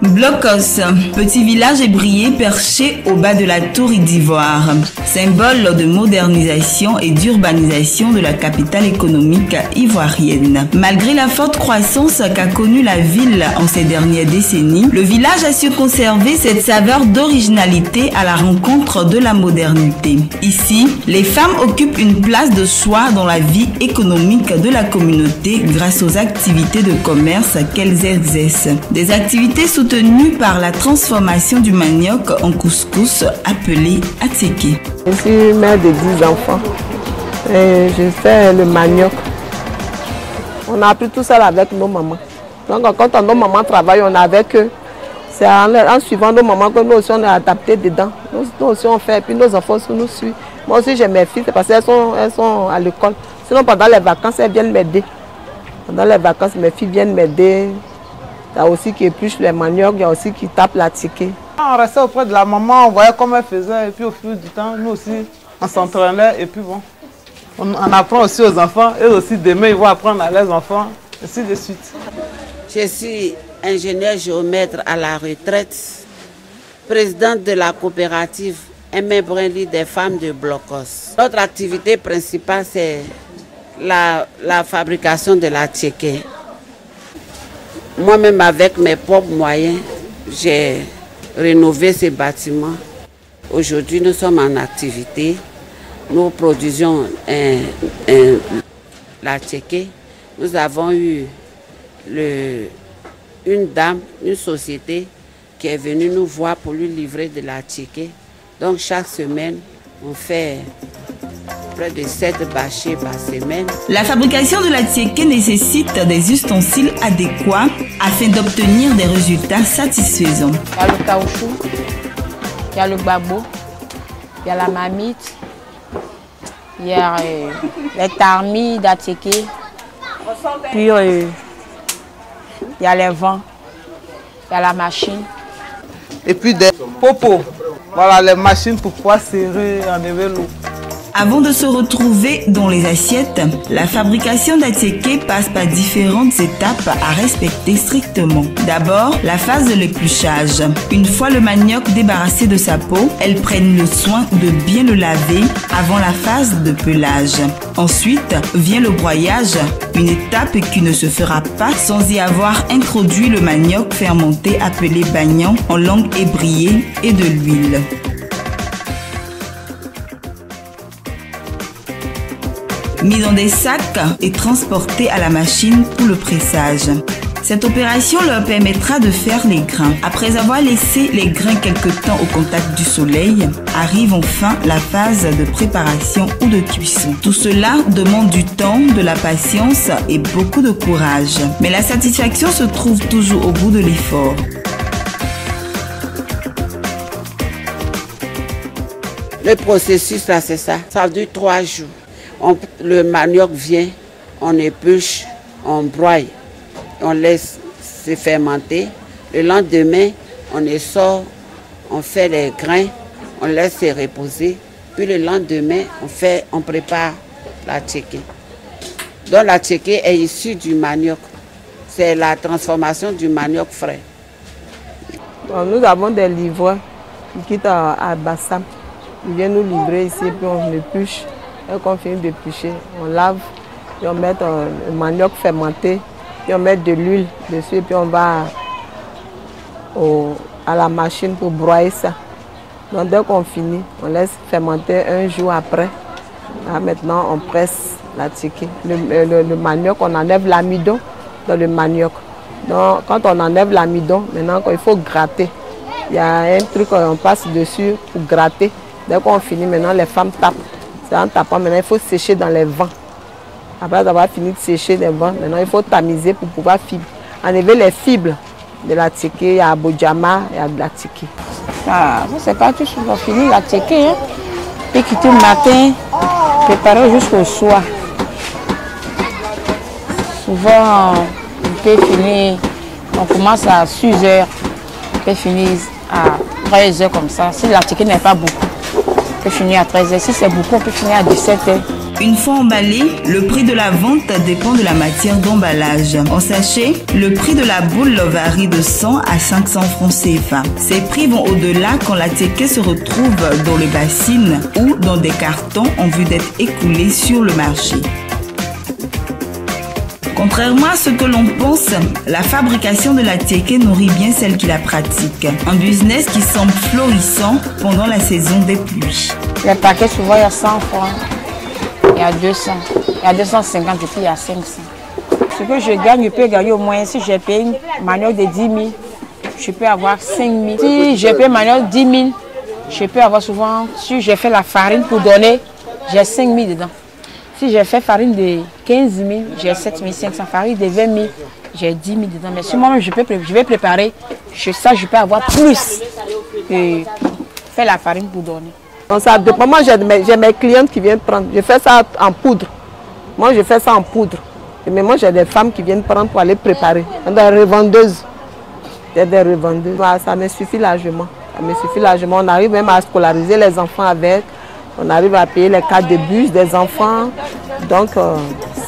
Blocos, petit village ébrié perché au bas de la tour d'Ivoire, symbole de modernisation et d'urbanisation de la capitale économique ivoirienne. Malgré la forte croissance qu'a connue la ville en ces dernières décennies, le village a su conserver cette saveur d'originalité à la rencontre de la modernité. Ici, les femmes occupent une place de choix dans la vie économique de la communauté grâce aux activités de commerce qu'elles exercent. Des activités soutenues par la transformation du manioc en couscous appelé attiéké. Je suis mère de 10 enfants et je fais le manioc. On a appris tout ça avec nos mamans. Donc quand nos mamans travaillent, on est avec eux. C'est en suivant nos mamans que nous aussi on est adaptés dedans. Nous aussi on fait et puis nos enfants aussi nous suivent. Moi aussi j'ai mes filles, c'est parce qu'elles sont à l'école. Sinon pendant les vacances, elles viennent m'aider. Pendant les vacances, mes filles viennent m'aider. Il y a aussi qui épluche les maniocs, il y a aussi qui tape l'attiéké. On restait auprès de la maman, on voyait comment elle faisait et puis au fil du temps, nous aussi, on s'entraînait et puis bon, on apprend aussi aux enfants. Eux aussi, demain, ils vont apprendre à leurs enfants, ainsi de suite. Je suis ingénieure géomètre à la retraite, présidente de la coopérative Aimé Brinly des femmes de Blocos. Notre activité principale, c'est la fabrication de l'attiéké. Moi-même, avec mes propres moyens, j'ai rénové ces bâtiments. Aujourd'hui, nous sommes en activité. Nous produisons l'attiéké. Nous avons eu une dame, une société qui est venue nous voir pour lui livrer de l'attiéké. Donc, chaque semaine, on fait près de 7 bâchés par semaine. La fabrication de l'attiéké nécessite des ustensiles adéquats afin d'obtenir des résultats satisfaisants. Il y a le caoutchouc, il y a le babo, il y a la marmite, il y a les tarmis d'attiéké, puis il y a les vents, il y a la machine. Et puis des popos, voilà les machines pour pouvoir serrer, enlever l'eau. Avant de se retrouver dans les assiettes, la fabrication d'attiéké passe par différentes étapes à respecter strictement. D'abord, la phase de l'épluchage. Une fois le manioc débarrassé de sa peau, elles prennent le soin de bien le laver avant la phase de pelage. Ensuite, vient le broyage, une étape qui ne se fera pas sans y avoir introduit le manioc fermenté appelé bagnan en langue ébriée et de l'huile. Mis dans des sacs et transportés à la machine pour le pressage. Cette opération leur permettra de faire les grains. Après avoir laissé les grains quelque temps au contact du soleil, arrive enfin la phase de préparation ou de cuisson. Tout cela demande du temps, de la patience et beaucoup de courage. Mais la satisfaction se trouve toujours au bout de l'effort. Le processus, là, c'est ça. Ça dure 3 jours. Le manioc vient, on épluche, on broie, on laisse se fermenter. Le lendemain, on les sort, on fait les grains, on laisse se reposer. Puis le lendemain, on prépare l'attiéké. Donc l'attiéké est issu du manioc. C'est la transformation du manioc frais. Nous avons des livreurs qui quittent à Bassam. Ils viennent nous livrer ici, puis on épluche. Et quand on finit d'éplucher, on lave, puis on met le manioc fermenté, puis on met de l'huile dessus, puis on va à la machine pour broyer ça. Donc dès qu'on finit, on laisse fermenter 1 jour après. Là, maintenant, on presse l'attiéké. Le manioc, on enlève l'amidon dans le manioc. Donc quand on enlève l'amidon, maintenant il faut gratter. Il y a un truc qu'on passe dessus pour gratter. Dès qu'on finit, maintenant les femmes tapent. C'est en tapant, maintenant il faut sécher dans les vents. Après avoir fini de sécher les vents, maintenant il faut tamiser pour pouvoir enlever les fibres de l'attiéké. Il y a Abodjama, il y a de l'attiéké. C'est pas tout, on finit l'attiéké. Hein? Puis quitter le matin, préparer jusqu'au soir. Souvent, on peut finir, on commence à 6 h, on peut finir à 13 h comme ça. Si l'attiéké n'est pas beaucoup, on peut finir à 13 h. Si c'est beaucoup, on peut finir à 17 h. Une fois emballé, le prix de la vente dépend de la matière d'emballage. En sachet, le prix de la boule varie de 100 à 500 francs CFA. Ces prix vont au-delà quand la ticket se retrouve dans les bassines ou dans des cartons en vue d'être écoulés sur le marché. Contrairement à ce que l'on pense, la fabrication de la tieke nourrit bien celle qui la pratique. Un business qui semble florissant pendant la saison des pluies. Les paquets, souvent, il y a 100 francs, il y a 200, il y a 250 et puis il y a 500. Ce que je gagne, je peux gagner au moins, si j'ai payé une manioc de 10 000, je peux avoir 5 000. Si j'ai payé une manioc de 10 000, je peux avoir souvent, si j'ai fait la farine pour donner, j'ai 5 000 dedans. Si j'ai fait farine de 15 000, j'ai 7 500. Farine de 20 000, j'ai 10 000 dedans. Mais si moi-même je vais préparer, je peux avoir plus que faire la farine pour donner. Donc ça dépend. Moi, j'ai mes clientes qui viennent prendre. Je fais ça en poudre. Moi, je fais ça en poudre. Mais moi, j'ai des femmes qui viennent prendre pour aller préparer. Des revendeuses. Il des revendeuses. Ça me suffit largement. Ça me suffit largement. On arrive même à scolariser les enfants avec. On arrive à payer les cartes de bus des enfants, donc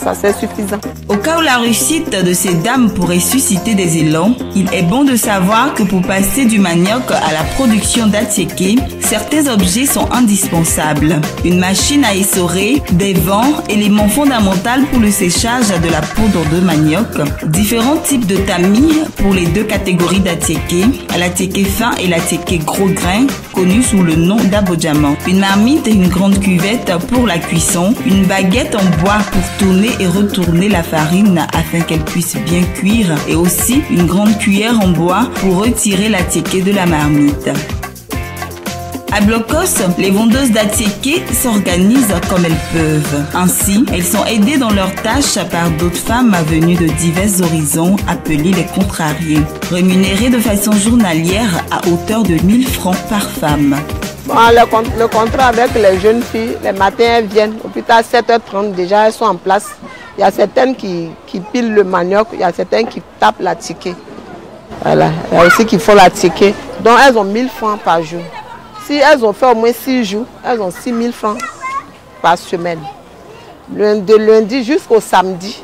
ça c'est suffisant. Au cas où la réussite de ces dames pourrait susciter des élans, il est bon de savoir que pour passer du manioc à la production d'atieke, certains objets sont indispensables. Une machine à essorer, des vents, élément fondamental pour le séchage de la poudre de manioc, différents types de tamis pour les deux catégories d'atieke, l'atieke fin et l'atieke gros grain, connu sous le nom d'abodjamant. Une marmite et une grande cuvette pour la cuisson, une baguette en bois pour tourner et retourner la farine afin qu'elle puisse bien cuire et aussi une grande cuillère en bois pour retirer l'atieke de la marmite. À Blocos, les vendeuses d'atieke s'organisent comme elles peuvent. Ainsi, elles sont aidées dans leurs tâches par d'autres femmes venues de divers horizons appelées les contrariées, rémunérées de façon journalière à hauteur de 1 000 francs par femme. Bon, le contrat avec les jeunes filles, les matins elles viennent, au plus tard 7h30 déjà elles sont en place. Il y a certaines qui pilent le manioc, il y a certaines qui tapent la tieke. Voilà, il y a aussi qui font la tieke. Donc elles ont 1 000 francs par jour. Si elles ont fait au moins 6 jours, elles ont 6 000 francs par semaine. De lundi jusqu'au samedi,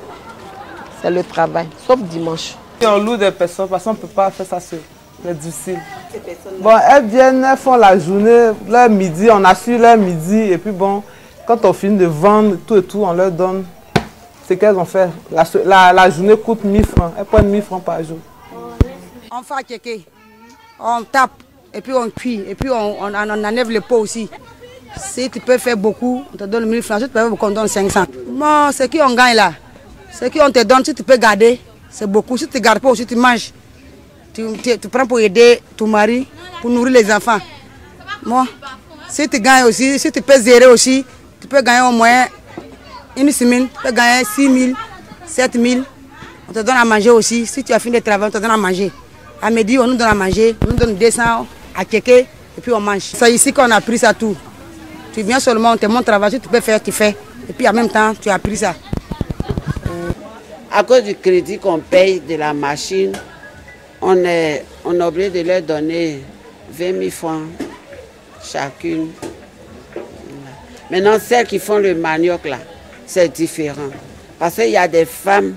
c'est le travail, sauf dimanche. Si on loue des personnes, parce qu'on ne peut pas faire ça seul. C'est difficile. Bon, elles viennent, elles font la journée, leur midi, on assure leur midi. Et puis bon, quand on finit de vendre tout et tout, on leur donne ce qu'elles ont fait. La journée coûte 1 000 francs. Elles prennent 1 000 francs par jour. On fait tieke, on tape, et puis on cuit, et puis on enlève le pot aussi. Si tu peux faire beaucoup, on te donne 1 000 francs. Si tu peux faire beaucoup, on te donne 500. Bon, ce qu'on gagne là, ce qu'on te donne, si tu peux garder, c'est beaucoup. Si tu ne gardes pas aussi, tu manges. Tu prends pour aider ton mari, pour nourrir les enfants. Moi, si tu gagnes aussi, si tu peux gérer aussi, tu peux gagner au moins une semaine, tu peux gagner 6 000, 7 000. On te donne à manger aussi. Si tu as fini de travailler, on te donne à manger. À midi, on nous donne à manger, on nous donne 200 à tieke et puis on mange. C'est ici qu'on a pris ça tout. Tu viens seulement, on te montre travail, si tu peux faire, tu fais. Et puis en même temps, tu as pris ça. À cause du crédit qu'on paye de la machine, on est obligé de leur donner 20 000 francs chacune. Maintenant, celles qui font le manioc là, c'est différent. Parce qu'il y a des femmes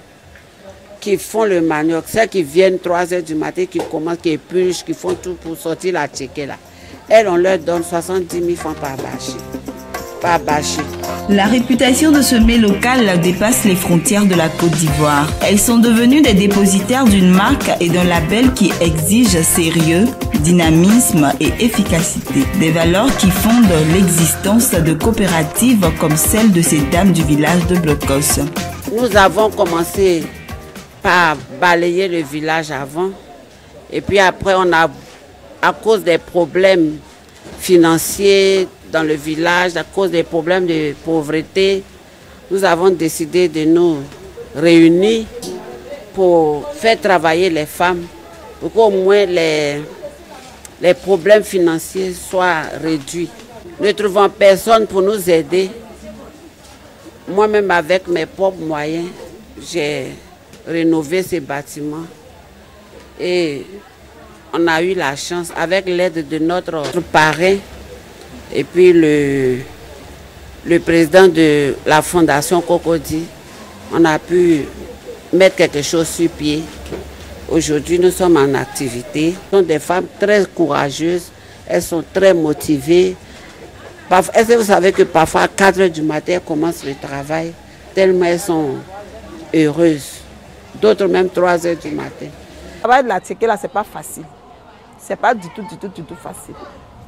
qui font le manioc, celles qui viennent 3 h du matin, qui commencent, qui épluchent, qui font tout pour sortir la tieke là. Elles, on leur donne 70 000 francs par bâché. Par bâché. La réputation de ce mets local dépasse les frontières de la Côte d'Ivoire. Elles sont devenues des dépositaires d'une marque et d'un label qui exige sérieux, dynamisme et efficacité. Des valeurs qui fondent l'existence de coopératives comme celle de ces dames du village de Blocos. Nous avons commencé par balayer le village avant. Et puis après, on a, à cause des problèmes financiers dans le village, à cause des problèmes de pauvreté, nous avons décidé de nous réunir pour faire travailler les femmes, pour qu'au moins les problèmes financiers soient réduits. Ne trouvant personne pour nous aider, moi-même avec mes propres moyens, j'ai rénové ces bâtiments et on a eu la chance, avec l'aide de notre parrain et puis le le président de la fondation Cocody, on a pu mettre quelque chose sur pied. Aujourd'hui, nous sommes en activité. Ce sont des femmes très courageuses, elles sont très motivées. Est-ce que vous savez que parfois à 4 h du matin, elles commencent le travail, tellement elles sont heureuses. D'autres même 3 h du matin. Le travail de la ticket là, c'est pas facile. C'est pas du tout facile.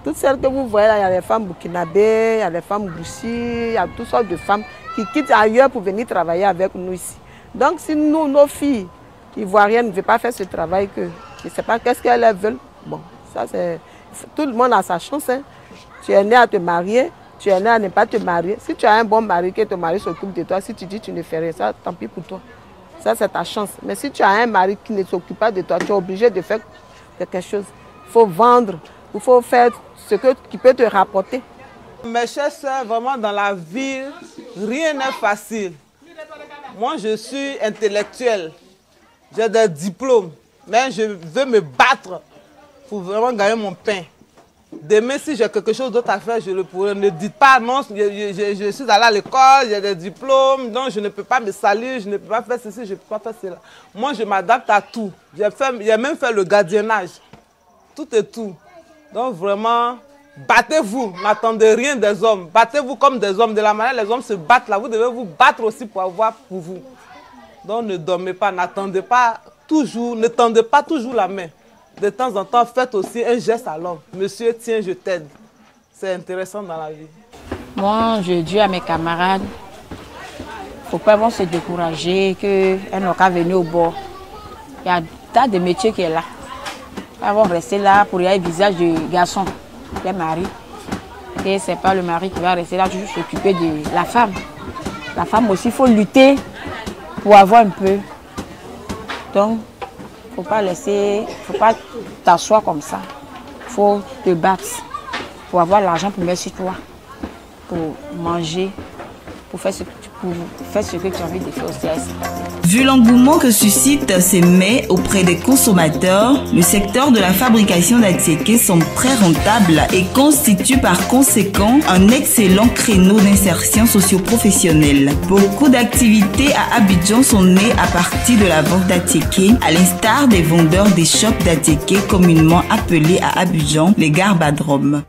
Toutes celles que vous voyez là, il y a les femmes burkinabées, il y a les femmes bouchis, il y a toutes sortes de femmes qui quittent ailleurs pour venir travailler avec nous ici. Donc si nous, nos filles ivoiriennes ne veulent pas faire ce travail, que je ne sais pas qu'est-ce qu'elles veulent. Bon, ça c'est... Tout le monde a sa chance. Hein. Tu es né à te marier, tu es né à ne pas te marier. Si tu as un bon mari, que ton mari s'occupe de toi, si tu dis que tu ne fais rien, ça, tant pis pour toi. Ça, c'est ta chance. Mais si tu as un mari qui ne s'occupe pas de toi, tu es obligé de faire quelque chose. Il faut vendre, il faut faire ce qui peut te rapporter. Mes chers soeurs, vraiment dans la vie, rien n'est facile. Moi, je suis intellectuelle, j'ai des diplômes, mais je veux me battre pour vraiment gagner mon pain. Demain, si j'ai quelque chose d'autre à faire, je le pourrai. Ne dites pas non, je suis allée à l'école, j'ai des diplômes, donc je ne peux pas me salir, je ne peux pas faire ceci, je ne peux pas faire cela. Moi, je m'adapte à tout. J'ai même fait le gardiennage. Tout et tout. Donc vraiment, battez-vous, n'attendez rien des hommes. Battez-vous comme des hommes. De la manière les hommes se battent là, vous devez vous battre aussi pour avoir pour vous. Donc ne dormez pas, n'attendez pas toujours, ne tendez pas toujours la main. De temps en temps, faites aussi un geste à l'homme. Monsieur, tiens, je t'aide. C'est intéressant dans la vie. Moi, je dis à mes camarades, il ne faut pas se décourager, qu'elles n'ont qu'à venir au bord. Il y a un tas de métiers qui est là. Elles vont rester là pour y avoir le visage du garçon, des maris. Et ce n'est pas le mari qui va rester là, toujours s'occuper de la femme. La femme aussi, il faut lutter pour avoir un peu. Donc, il ne faut pas t'asseoir comme ça. Il faut te battre pour avoir l'argent pour mettre sur toi, pour manger, pour faire ce que tu as envie de faire aussi. Vu l'engouement que suscitent ces mets auprès des consommateurs, le secteur de la fabrication d'Atiéké semble très rentable et constitue par conséquent un excellent créneau d'insertion socio-professionnelle. Beaucoup d'activités à Abidjan sont nées à partir de la vente d'Atiéké, à l'instar des vendeurs des shops d'Atiéké communément appelés à Abidjan les garbadromes.